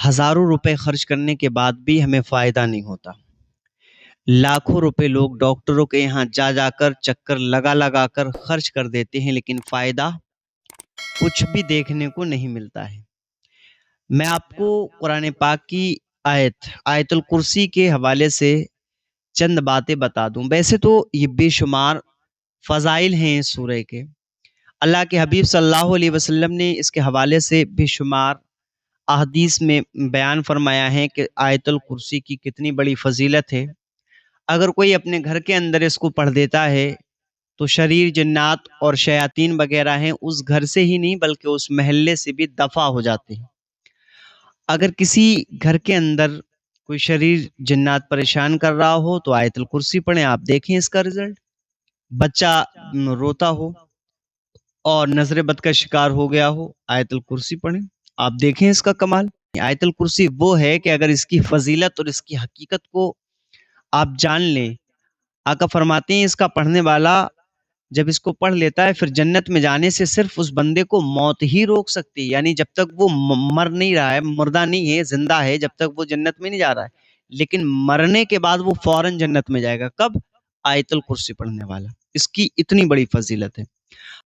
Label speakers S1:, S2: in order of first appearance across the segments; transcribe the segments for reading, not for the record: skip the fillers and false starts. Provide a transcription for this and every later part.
S1: ہزاروں روپے خرچ کرنے کے بعد بھی ہمیں فائدہ نہیں ہوتا۔ لاکھوں روپے لوگ ڈاکٹروں کے یہاں جا جا کر چکر لگا لگا کر خرچ کر دیتے ہیں، لیکن فائدہ کچھ بھی دیکھنے کو نہیں ملتا ہے۔ میں آپ کو قرآن پاک کی آیت الکرسی کے حوالے سے چند باتیں بتا دوں۔ ویسے تو یہ بے شمار فضائل ہیں اس سورہ کے۔ اللہ کے حبیب صلی اللہ علیہ وسلم نے اس کے حوالے سے بے شمار احادیث میں بیان فرمایا ہے کہ آیت الکرسی کی کتنی بڑی فضیلت ہے۔ اگر کوئی اپنے گھر کے اندر اس کو پڑھ دیتا ہے تو شریر جنات اور شیاطین وغیرہ ہیں اس گھر سے ہی نہیں بلکہ اس محلے سے بھی دفع ہو جاتے ہیں۔ اگر کسی گھر کے اندر کوئی شریر جنات پریشان کر رہا ہو تو آیت الکرسی پڑھیں، آپ دیکھیں اس کا رزلٹ۔ بچہ روتا ہو اور نظر بد کا شکار ہو گیا ہو، آیت الکرسی پڑھیں، آپ دیکھیں اس کا کمال۔ آیت الکرسی وہ ہے کہ اگر اس کی فضیلت اور اس کی حقیقت کو آپ جان لیں، آقا فرماتے ہیں اس کا پڑھنے والا جب اس کو پڑھ لیتا ہے پھر جنت میں جانے سے صرف اس بندے کو موت ہی روک سکتی ہے، یعنی جب تک وہ مر نہیں رہا ہے، مردہ نہیں ہے، زندہ ہے، جب تک وہ جنت میں نہیں جا رہا ہے، لیکن مرنے کے بعد وہ فوراً جنت میں جائے گا۔ کب؟ آیت الکرسی پڑھنے والا۔ اس کی اتنی بڑی فضیلت ہے۔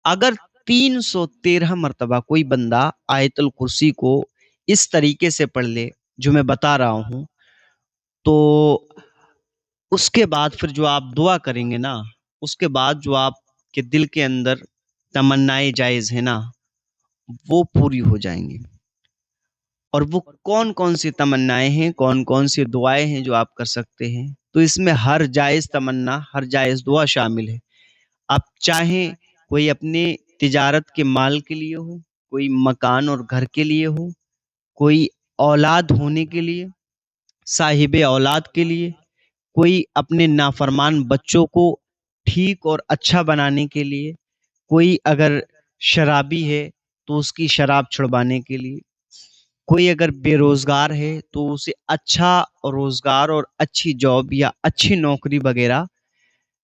S1: اگر 313 مرتبہ کوئی بندہ آیت الکرسی کو اس طریقے سے پڑھ لے جو میں بتا رہا ہوں، تو اس کے بعد پھر جو آپ دعا کریں گے نا، اس کے بعد جو آپ کے دل کے اندر تمنائیں جائز ہیں نا، وہ پوری ہو جائیں گی۔ اور وہ کون کون سی تمنائیں ہیں، کون کون سی دعائیں ہیں جو آپ کر سکتے ہیں، تو اس میں ہر جائز تمنا، ہر جائز دعا شامل ہے۔ آپ چاہیں کوئی اپنے تجارت کے مال کے لیے ہو، کوئی مکان اور گھر کے لیے ہو، کوئی اولاد ہونے کے لیے، صاحب اولاد کے لیے، کوئی اپنے نافرمان بچوں کو ٹھیک اور اچھا بنانے کے لیے، کوئی اگر شرابی ہے تو اس کی شراب چھڑوانے کے لیے، کوئی اگر بے روزگار ہے تو اسے اچھا روزگار اور اچھی جاب یا اچھی نوکری وغیرہ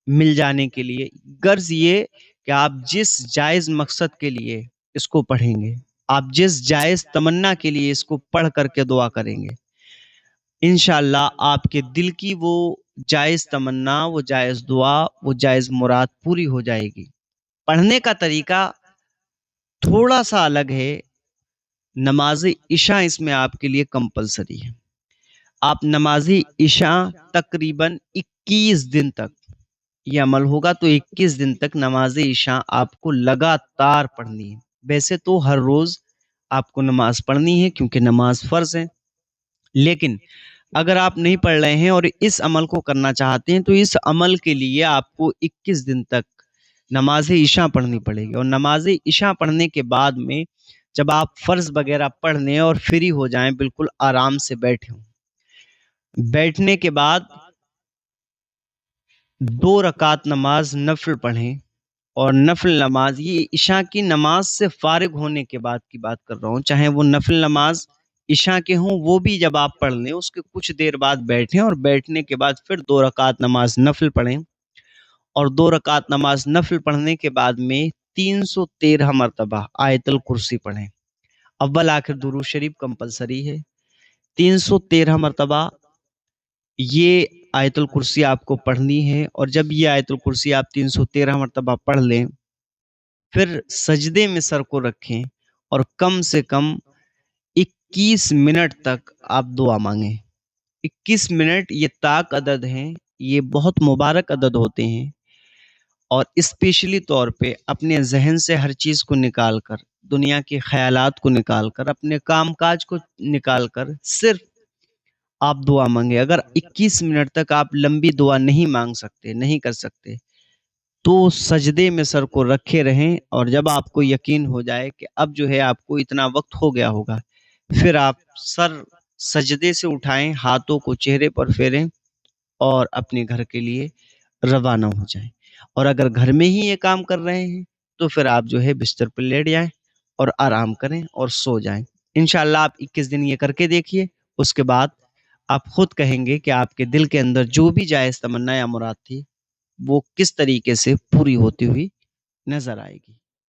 S1: مل جانے کے لیے۔ غرض یہ کہ آپ جس جائز مقصد کے لیے اس کو پڑھیں گے، آپ جس جائز تمنا کے لیے اس کو پڑھ کر کے دعا کریں گے، انشاءاللہ آپ کے دل کی وہ جائز تمنا، وہ جائز دعا، وہ جائز مراد پوری ہو جائے گی۔ پڑھنے کا طریقہ تھوڑا سا الگ ہے۔ نماز عشاء اس میں آپ کے لیے کمپلسری ہے۔ آپ نماز عشاء تقریباً 21 دن تک یہ عمل ہوگا، تو 21 دن تک نماز عشاء آپ کو لگاتار پڑھنی ہے۔ ویسے تو ہر روز آپ کو نماز پڑھنی ہے کیونکہ نماز فرض ہے، لیکن اگر آپ نہیں پڑھ رہے ہیں اور اس عمل کو کرنا چاہتے ہیں تو اس عمل کے لیے آپ کو 21 دن تک نماز عشاء پڑھنی پڑے گی۔ اور نماز عشاء پڑھنے کے بعد میں جب آپ فرض وغیرہ پڑھ لیں اور فری ہو جائیں، بالکل آرام سے بیٹھے ہوں، بیٹھنے کے بعد 2 رکعت نماز نفل پڑھیں۔ اور نفل نماز، یہ عشاء کی نماز سے فارغ ہونے کے بعد کی بات کر رہا ہوں، چاہے وہ نفل نماز عشاء کے ہوں وہ بھی جب آپ پڑھ لیں اس کے کچھ دیر بعد بیٹھیں، اور بیٹھنے کے بعد پھر 2 رکعت نماز نفل پڑھیں۔ اور 2 رکعت نماز نفل پڑھنے کے بعد میں 313 مرتبہ آیت الکرسی پڑھیں۔ اول آخر درود شریف کمپلسری ہے۔ 313 مرتبہ یہ آیت الکرسی آپ کو پڑھنی ہے۔ اور جب یہ آیت الکرسی آپ 313 مرتبہ پڑھ لیں، پھر سجدے میں سر کو رکھیں اور کم سے کم 21 منٹ تک آپ دعا مانگیں۔ 21 منٹ یہ طاق عدد ہیں، یہ بہت مبارک عدد ہوتے ہیں، اور اسپیشلی طور پہ اپنے ذہن سے ہر چیز کو نکال کر، دنیا کے خیالات کو نکال کر، اپنے کام کاج کو نکال کر صرف آپ دعا مانگے۔ اگر 21 منٹ تک آپ لمبی دعا نہیں مانگ سکتے، نہیں کر سکتے، تو سجدے میں سر کو رکھے رہیں، اور جب آپ کو یقین ہو جائے کہ اب جو ہے آپ کو اتنا وقت ہو گیا ہوگا، پھر آپ سر سجدے سے اٹھائیں، ہاتھوں کو چہرے پر پھیریں اور اپنے گھر کے لیے روانہ ہو جائیں۔ اور اگر گھر میں ہی یہ کام کر رہے ہیں تو پھر آپ جو ہے بستر پر لیٹ جائیں اور آرام کریں اور سو جائیں۔ انشاءاللہ آپ 21 دن یہ کر کے دیکھیے، اس کے بعد آپ خود کہیں گے کہ آپ کے دل کے اندر جو بھی جائز تمنا یا مراد تھی وہ کس طریقے سے پوری ہوتی ہوئی نظر آئے گی۔